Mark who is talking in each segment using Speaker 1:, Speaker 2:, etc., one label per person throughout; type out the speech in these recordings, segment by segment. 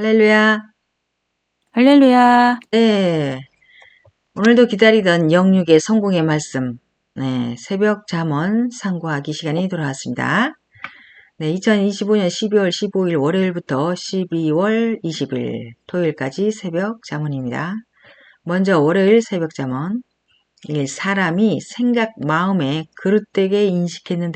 Speaker 1: 할렐루야.
Speaker 2: 할렐루야.
Speaker 1: 네. 오늘도 기다리던 영육의 성공의 말씀. 네. 새벽 잠언 상고하기 시간이 돌아왔습니다. 네. 2025년 12월 15일 월요일부터 12월 20일 토요일까지 새벽 잠언입니다. 먼저 월요일 새벽 잠언. 사람이 생각 마음에 그릇되게 인식된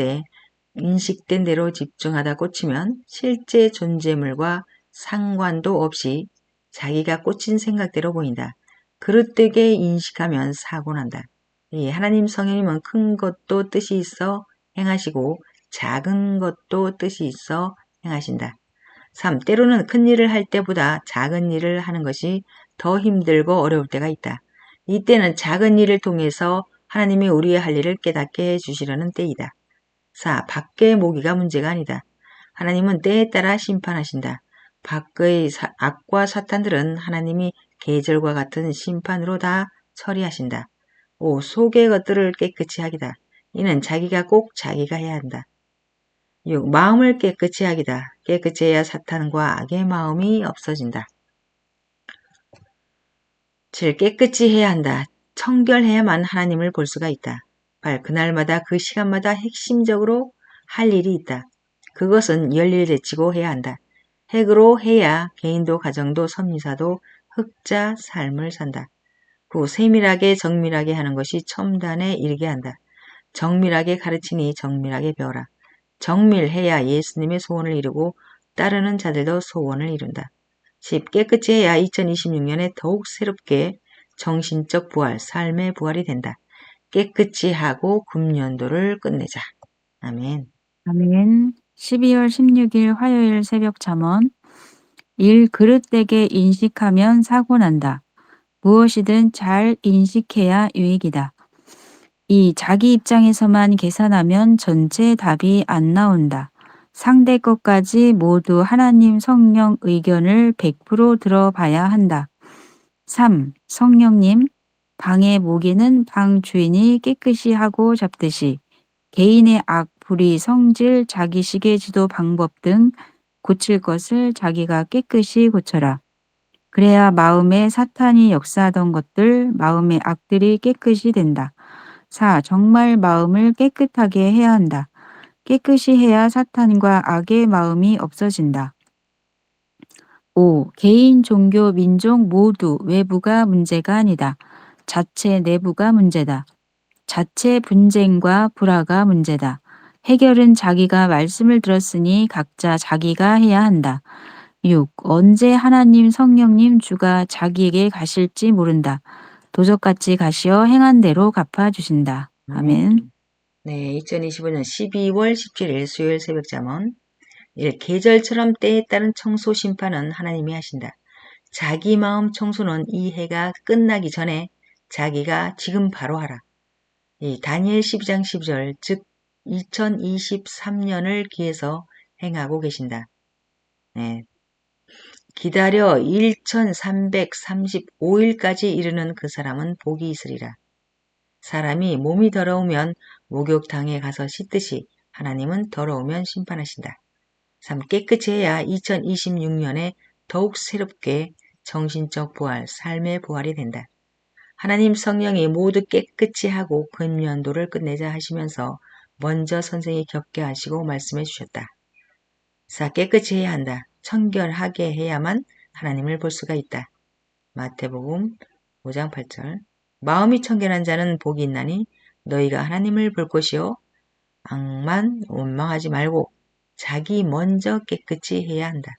Speaker 1: 대로 집중하다 꽂히면 실제 존재물과 상관도 없이 자기가 꽂힌 생각대로 보인다. 그릇되게 인식하면 사고 난다. 하나님 성령님은 큰 것도 뜻이 있어 행하시고 작은 것도 뜻이 있어 행하신다. 3. 때로는 큰 일을 할 때보다 작은 일을 하는 것이 더 힘들고 어려울 때가 있다. 이때는 작은 일을 통해서 하나님이 우리의 할 일을 깨닫게 해주시려는 때이다. 4. 밖의 모기가 문제가 아니다. 하나님은 때에 따라 심판하신다. 밖의 악과 사탄들은 하나님이 계절과 같은 심판으로 다 처리하신다. 5. 속의 것들을 깨끗이 하기다. 이는 자기가 꼭 자기가 해야 한다. 6. 마음을 깨끗이 하기다. 깨끗이 해야 사탄과 악의 마음이 없어진다. 7. 깨끗이 해야 한다. 청결해야만 하나님을 볼 수가 있다. 8. 그날마다 그 시간마다 핵심적으로 할 일이 있다. 그것은 열일 제치고 해야 한다. 핵으로 해야 개인도 가정도 선미사도 흑자 삶을 산다. 9. 세밀하게 정밀하게 하는 것이 첨단에 이르게 한다. 정밀하게 가르치니 정밀하게 배워라. 정밀해야 예수님의 소원을 이루고 따르는 자들도 소원을 이룬다. 10. 깨끗이 해야 2026년에 더욱 새롭게 정신적 부활, 삶의 부활이 된다. 깨끗이 하고 금년도를 끝내자. 아멘.
Speaker 2: 아멘. 12월 16일 화요일 새벽 잠언. 일 그릇되게 인식하면 사고 난다. 무엇이든 잘 인식해야 유익이다. 이 자기 입장에서만 계산하면 전체 답이 안 나온다. 상대 것까지 모두 하나님 성령 의견을 100% 들어봐야 한다. 3. 성령님, 방의 모기는 방 주인이 깨끗이 하고 잡듯이 개인의 악, 불의, 성질, 자기식의 지도 방법 등 고칠 것을 자기가 깨끗이 고쳐라. 그래야 마음에 사탄이 역사하던 것들, 마음의 악들이 깨끗이 된다. 4. 정말 마음을 깨끗하게 해야 한다. 깨끗이 해야 사탄과 악의 마음이 없어진다. 5. 개인, 종교, 민족 모두 외부가 문제가 아니다. 자체 내부가 문제다. 자체 분쟁과 불화가 문제다. 해결은 자기가 말씀을 들었으니 각자 자기가 해야 한다. 6. 언제 하나님 성령님 주가 자기에게 가실지 모른다. 도적같이 가시어 행한 대로 갚아주신다. 아멘.
Speaker 1: 네, 2025년 12월 17일 수요일 새벽 잠언. 계절처럼 때에 따른 청소 심판은 하나님이 하신다. 자기 마음 청소는 이 해가 끝나기 전에 자기가 지금 바로 하라. 다니엘 12장 12절, 즉 2023년을 기해서 행하고 계신다. 네. 기다려 1335일까지 이르는 그 사람은 복이 있으리라. 사람이 몸이 더러우면 목욕탕에 가서 씻듯이 하나님은 더러우면 심판하신다. 3. 깨끗이 해야 2026년에 더욱 새롭게 정신적 부활, 삶의 부활이 된다. 하나님 성령이 모두 깨끗이 하고 금년도를 끝내자 하시면서 먼저 선생이 겪게 하시고 말씀해 주셨다. 4. 깨끗이 해야 한다. 청결하게 해야만 하나님을 볼 수가 있다. 마태복음 5장 8절. 마음이 청결한 자는 복이 있나니 너희가 하나님을 볼 것이요. 악만 원망하지 말고 자기 먼저 깨끗이 해야 한다.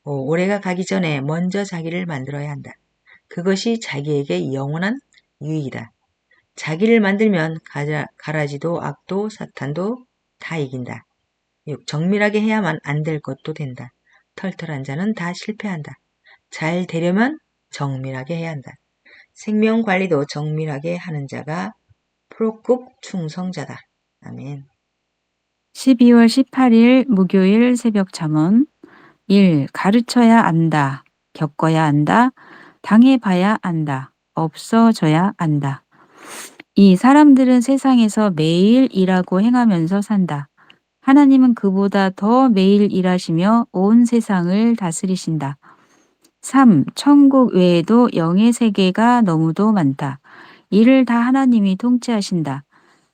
Speaker 1: 올해가 가기 전에 먼저 자기를 만들어야 한다. 그것이 자기에게 영원한 유익이다. 자기를 만들면 가라지도 악도 사탄도 다 이긴다. 6. 정밀하게 해야만 안 될 것도 된다. 털털한 자는 다 실패한다. 잘 되려면 정밀하게 해야 한다. 생명 관리도 정밀하게 하는 자가 프로급 충성자다. 아멘.
Speaker 2: 12월 18일 목요일 새벽 잠언. 1. 가르쳐야 안다. 겪어야 안다. 당해봐야 안다. 없어져야 안다. 이 사람들은 세상에서 매일 일하고 행하면서 산다. 하나님은 그보다 더 매일 일하시며 온 세상을 다스리신다. 3. 천국 외에도 영의 세계가 너무도 많다. 이를 다 하나님이 통치하신다.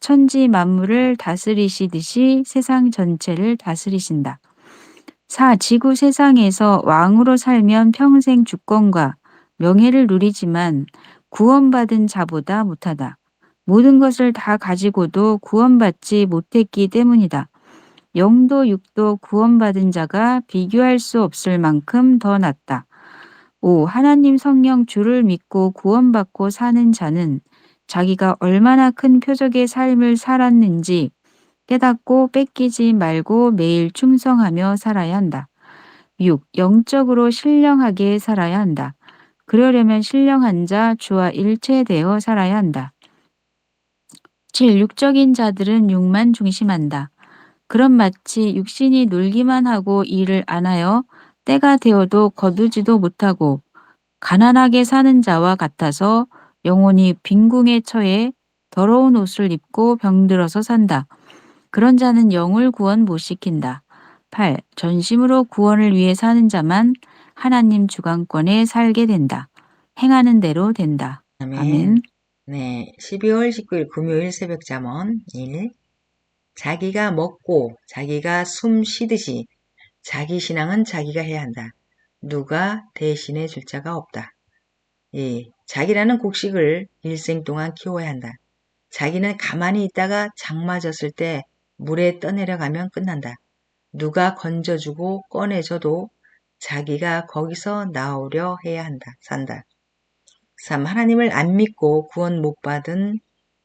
Speaker 2: 천지 만물을 다스리시듯이 세상 전체를 다스리신다. 4. 지구 세상에서 왕으로 살면 평생 주권과 명예를 누리지만 구원받은 자보다 못하다. 모든 것을 다 가지고도 구원받지 못했기 때문이다. 영도 육도 구원받은 자가 비교할 수 없을 만큼 더 낫다. 5. 하나님 성령 주를 믿고 구원받고 사는 자는 자기가 얼마나 큰 표적의 삶을 살았는지 깨닫고 뺏기지 말고 매일 충성하며 살아야 한다. 6. 영적으로 신령하게 살아야 한다. 그러려면 신령한 자 주와 일체되어 살아야 한다. 7. 육적인 자들은 육만 중심한다. 그럼 마치 육신이 놀기만 하고 일을 안 하여 때가 되어도 거두지도 못하고 가난하게 사는 자와 같아서 영혼이 빈궁에 처해 더러운 옷을 입고 병들어서 산다. 그런 자는 영을 구원 못 시킨다. 8. 전심으로 구원을 위해 사는 자만 하나님 주관권에 살게 된다. 행하는 대로 된다.
Speaker 1: 아멘.
Speaker 2: 아멘.
Speaker 1: 네, 12월 19일 금요일 새벽 잠언 1. 자기가 먹고 자기가 숨 쉬듯이 자기 신앙은 자기가 해야 한다. 누가 대신해 줄 자가 없다. 2. 자기라는 곡식을 일생 동안 키워야 한다. 자기는 가만히 있다가 장 맞았을 때 물에 떠내려가면 끝난다. 누가 건져주고 꺼내줘도 자기가 거기서 나오려 해야 한다. 산다. 3. 하나님을 안 믿고 구원 못 받은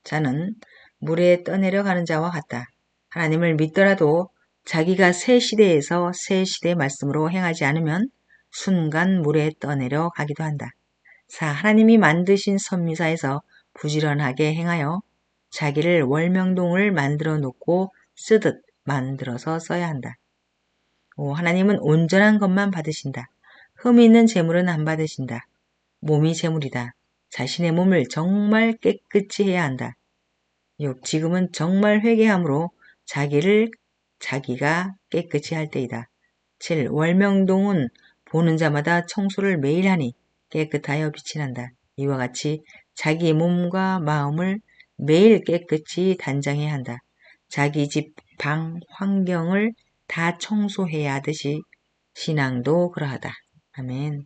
Speaker 1: 자는 물에 떠내려가는 자와 같다. 하나님을 믿더라도 자기가 새 시대에서 새 시대의 말씀으로 행하지 않으면 순간 물에 떠내려 가기도 한다. 4. 하나님이 만드신 선미사에서 부지런하게 행하여 자기를 월명동을 만들어 놓고 쓰듯 만들어서 써야 한다. 5. 하나님은 온전한 것만 받으신다. 흠이 있는 재물은 안 받으신다. 몸이 재물이다. 자신의 몸을 정말 깨끗이 해야 한다. 6. 지금은 정말 회개함으로 자기를 자기가 깨끗이 할 때이다. 7. 월명동은 보는 자마다 청소를 매일 하니 깨끗하여 빛이 난다. 이와 같이 자기 몸과 마음을 매일 깨끗이 단장해야 한다. 자기 집, 방, 환경을 다 청소해야 하듯이 신앙도 그러하다. 아멘.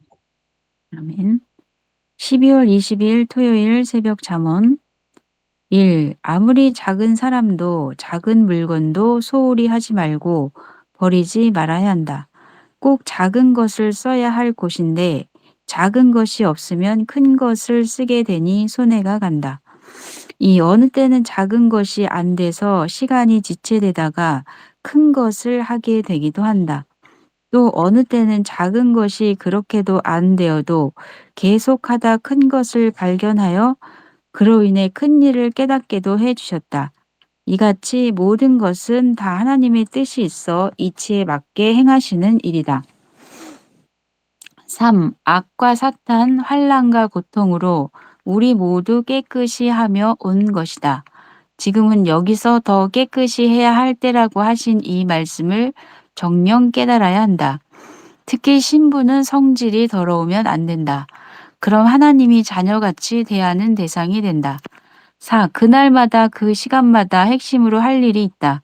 Speaker 2: 아멘. 12월 22일 토요일 새벽 잠언 1. 아무리 작은 사람도 작은 물건도 소홀히 하지 말고 버리지 말아야 한다. 꼭 작은 것을 써야 할 곳인데 작은 것이 없으면 큰 것을 쓰게 되니 손해가 간다. 이 어느 때는 작은 것이 안 돼서 시간이 지체되다가 큰 것을 하게 되기도 한다. 또 어느 때는 작은 것이 그렇게도 안 되어도 계속하다 큰 것을 발견하여 그로 인해 큰 일을 깨닫게도 해 주셨다. 이같이 모든 것은 다 하나님의 뜻이 있어 이치에 맞게 행하시는 일이다. 3. 악과 사탄, 환난과 고통으로 우리 모두 깨끗이 하며 온 것이다. 지금은 여기서 더 깨끗이 해야 할 때라고 하신 이 말씀을 정녕 깨달아야 한다. 특히 신부는 성질이 더러우면 안 된다. 그럼 하나님이 자녀같이 대하는 대상이 된다. 4. 그날마다 그 시간마다 핵심으로 할 일이 있다.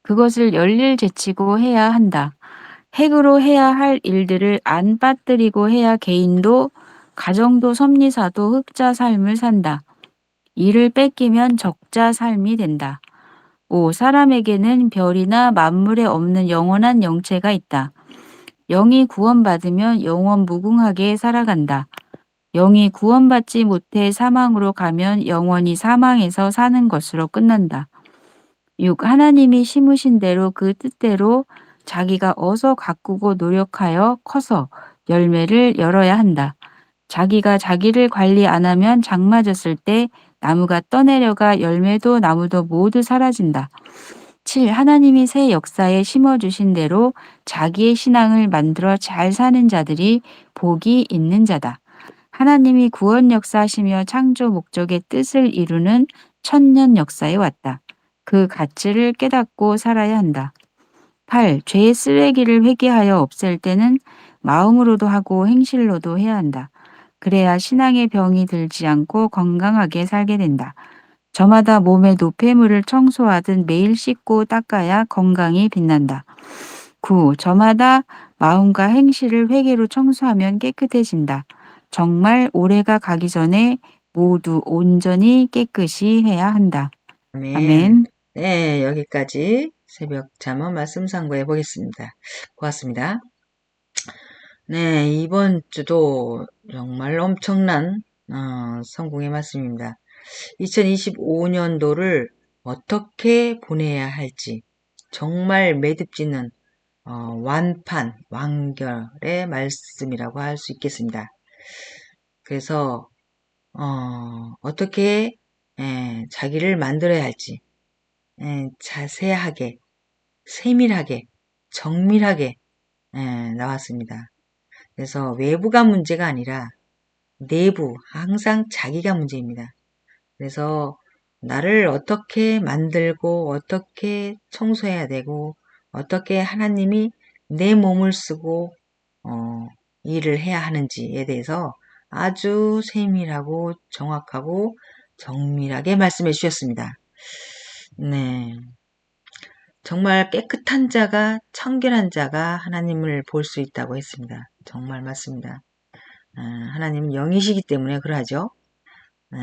Speaker 2: 그것을 열일 제치고 해야 한다. 핵으로 해야 할 일들을 안 빠뜨리고 해야 개인도 가정도 섭리사도 흑자 삶을 산다. 이를 뺏기면 적자 삶이 된다. 5. 사람에게는 별이나 만물에 없는 영원한 영체가 있다. 영이 구원받으면 영원 무궁하게 살아간다. 영이 구원받지 못해 사망으로 가면 영원히 사망에서 사는 것으로 끝난다. 6. 하나님이 심으신 대로 그 뜻대로 자기가 어서 가꾸고 노력하여 커서 열매를 열어야 한다. 자기가 자기를 관리 안 하면 장 맞았을 때 나무가 떠내려가 열매도 나무도 모두 사라진다. 7. 하나님이 새 역사에 심어주신 대로 자기의 신앙을 만들어 잘 사는 자들이 복이 있는 자다. 하나님이 구원 역사하시며 창조 목적의 뜻을 이루는 천년 역사에 왔다. 그 가치를 깨닫고 살아야 한다. 8. 죄의 쓰레기를 회개하여 없앨 때는 마음으로도 하고 행실로도 해야 한다. 그래야 신앙의 병이 들지 않고 건강하게 살게 된다. 저마다 몸의 노폐물을 청소하듯 매일 씻고 닦아야 건강이 빛난다. 9. 저마다 마음과 행실을 회개로 청소하면 깨끗해진다. 정말 올해가 가기 전에 모두 온전히 깨끗이 해야 한다.
Speaker 1: 아멘.
Speaker 2: 아멘.
Speaker 1: 네, 여기까지 새벽 잠언 말씀 상고해 보겠습니다. 고맙습니다. 네, 이번 주도 정말 엄청난 성공의 말씀입니다. 2025년도를 어떻게 보내야 할지 정말 매듭짓는 완결의 말씀이라고 할 수 있겠습니다. 그래서 어떻게 자기를 만들어야 할지 자세하게, 세밀하게, 정밀하게 나왔습니다. 그래서 외부가 문제가 아니라 내부, 항상 자기가 문제입니다. 그래서 나를 어떻게 만들고 어떻게 청소해야 되고 어떻게 하나님이 내 몸을 쓰고 일을 해야 하는지에 대해서 아주 세밀하고 정확하고 정밀하게 말씀해 주셨습니다. 네. 정말 깨끗한 자가 청결한 자가 하나님을 볼 수 있다고 했습니다. 정말 맞습니다. 하나님은 영이시기 때문에 그러하죠. 네.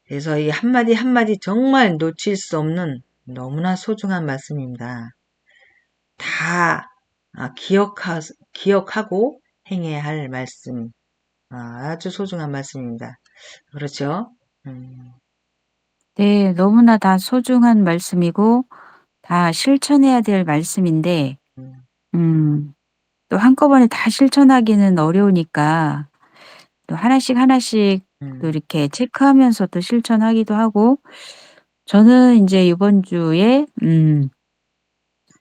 Speaker 1: 그래서 이 한마디 한마디 정말 놓칠 수 없는 너무나 소중한 말씀입니다. 다 기억하고 행해야 할 말씀. 아주 소중한 말씀입니다. 그렇죠?
Speaker 2: 네, 너무나 다 소중한 말씀이고 다 실천해야 될 말씀인데
Speaker 1: 음,
Speaker 2: 또 한꺼번에 다 실천하기는 어려우니까 또 하나씩 하나씩 또
Speaker 1: 음,
Speaker 2: 이렇게 체크하면서 또 실천하기도 하고 저는 이제 이번 주에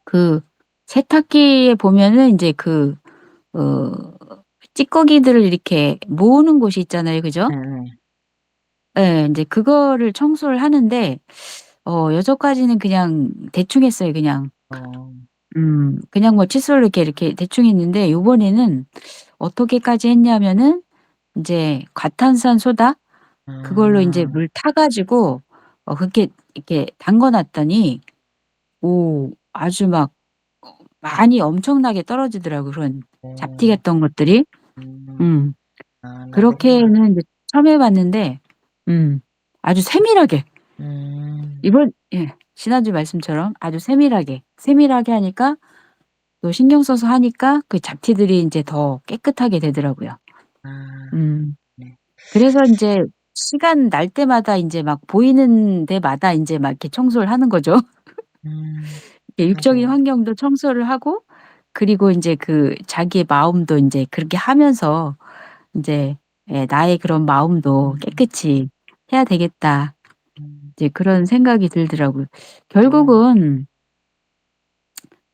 Speaker 2: 그 세탁기에 보면은 이제 어 찌꺼기들을 이렇게 모으는 곳이 있잖아요. 그죠?
Speaker 1: 네, 네.
Speaker 2: 예. 인제 그거를 청소를 하는데 여태까지는 그냥 대충 했어요 그냥.
Speaker 1: 어,
Speaker 2: 그냥 뭐 칫솔로 이렇게 대충 했는데 요번에는 어떻게까지 했냐면은 인제 과탄산소다 그걸로 인제
Speaker 1: 아,
Speaker 2: 물 타 가지고 그렇게 이렇게 담가 놨더니 아주 막 많이 엄청나게 떨어지더라고요 그런 잡티
Speaker 1: 어,
Speaker 2: 같은 것들이.
Speaker 1: 음,
Speaker 2: 음.
Speaker 1: 나도
Speaker 2: 그렇게는 이제 처음 해 봤는데 아주 세밀하게
Speaker 1: 음,
Speaker 2: 이번 예 지난주 말씀처럼 아주 세밀하게 하니까 또 신경 써서 하니까 그 잡티들이 인제 더 깨끗하게 되더라고요.
Speaker 1: 아,
Speaker 2: 음.
Speaker 1: 네.
Speaker 2: 그래서 인제 시간 날 때마다 인제 막 보이는 데마다 인제 막 이렇게 청소를 하는 거죠.
Speaker 1: 음,
Speaker 2: 이렇게 육적인
Speaker 1: 맞아요.
Speaker 2: 환경도 청소를 하고 그리고 인제 그 자기의 마음도 인제 그렇게 하면서 인제 예 '나의 그런 마음도
Speaker 1: 음,
Speaker 2: 깨끗이 해야 되겠다.'
Speaker 1: 음,
Speaker 2: 이제 그런 생각이 들더라고요.
Speaker 1: 네.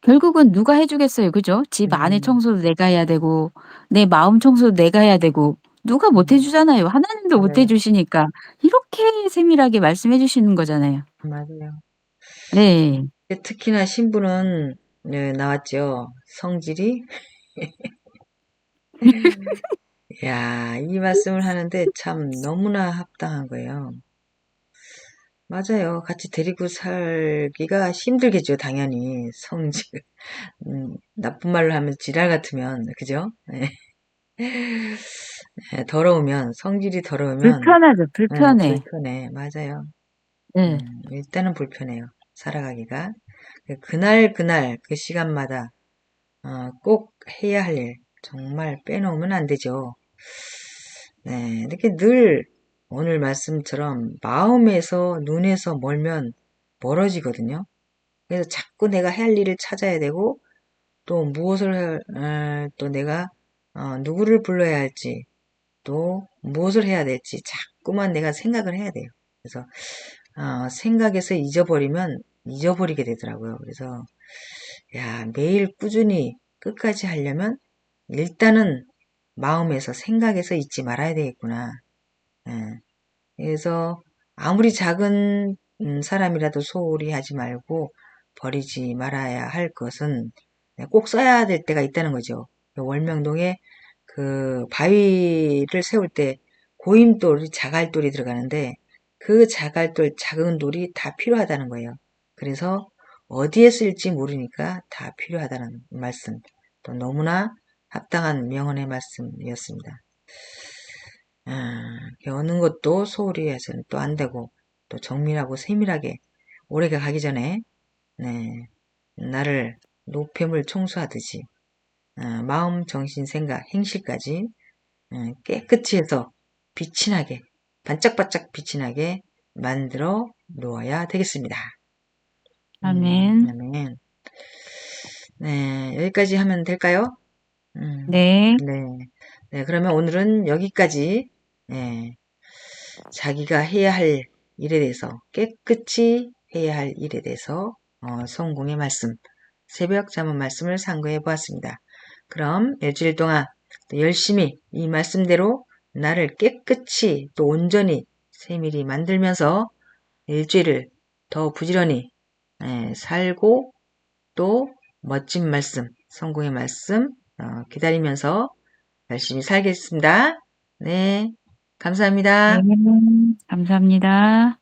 Speaker 2: 결국은 누가 해 주겠어요. 그죠? 집 안에
Speaker 1: 음,
Speaker 2: 청소도 내가 해야 되고 내 마음 청소도 내가 해야 되고 누가 못 해
Speaker 1: 음,
Speaker 2: 주잖아요. 하나님도 못 해
Speaker 1: 맞아요.
Speaker 2: 주시니까 이렇게 세밀하게 말씀해 주시는 거잖아요.
Speaker 1: 맞아요.
Speaker 2: 네.
Speaker 1: 특히나 신부는 네, 나왔죠. 성질이. 야, 이 말씀을 하는데 참 너무나 합당한 거예요. 맞아요. 같이 데리고 살기가 힘들겠죠, 당연히. 성질. 나쁜 말로 하면 지랄 같으면, 그죠? 예, 더러우면, 성질이 더러우면,
Speaker 2: 불편하죠. 불편해.
Speaker 1: 불편해. 맞아요.
Speaker 2: 네.
Speaker 1: 일단은 불편해요. 살아가기가. 그날 그 시간마다 꼭 해야 할 일, 정말 빼놓으면 안 되죠. 네, 이렇게 늘 오늘 말씀처럼 마음에서 눈에서 멀면 멀어지거든요. 그래서 자꾸 내가 할 일을 찾아야 되고 또 또 내가 누구를 불러야 할지 또 무엇을 해야 될지 자꾸만 내가 생각을 해야 돼요. 그래서 생각에서 잊어버리면 잊어버리게 되더라고요. 그래서 야, 매일 꾸준히 끝까지 하려면 일단은 마음에서 생각에서 잊지 말아야 되겠구나. 예. 그래서 아무리 작은 사람이라도 소홀히 하지 말고 버리지 말아야 할 것은 꼭 써야 될 때가 있다는 거죠. 월명동에 그 바위를 세울 때 고임돌, 자갈돌이 들어가는데 그 자갈돌, 작은 돌이 다 필요하다는 거예요. 그래서 어디에 쓰일지 모르니까 다 필요하다는 말씀. 또 너무나 합당한 명언의 말씀이었습니다. 여는 것도 소홀히 해서는 또 안 되고 또 정밀하고 세밀하게 오래가 가기 전에 네, 나를 노폐물 청소하듯이 마음, 정신, 생각, 행실까지 깨끗이 해서 빛이 나게 반짝반짝 빛이 나게 만들어 놓아야 되겠습니다.
Speaker 2: 아멘.
Speaker 1: 아멘. 네, 여기까지 하면 될까요?
Speaker 2: 네.
Speaker 1: 네. 네, 그러면 오늘은 여기까지 네, 자기가 해야 할 일에 대해서 깨끗이 해야 할 일에 대해서 성공의 말씀, 새벽 잠언 말씀을 상고해 보았습니다. 그럼 일주일 동안 또 열심히 이 말씀대로 나를 깨끗이 또 온전히 세밀히 만들면서 일주일을 더 부지런히 살고 또 멋진 말씀, 성공의 말씀 기다리면서 열심히 살겠습니다. 네,
Speaker 2: 네.
Speaker 1: 감사합니다.
Speaker 2: 감사합니다.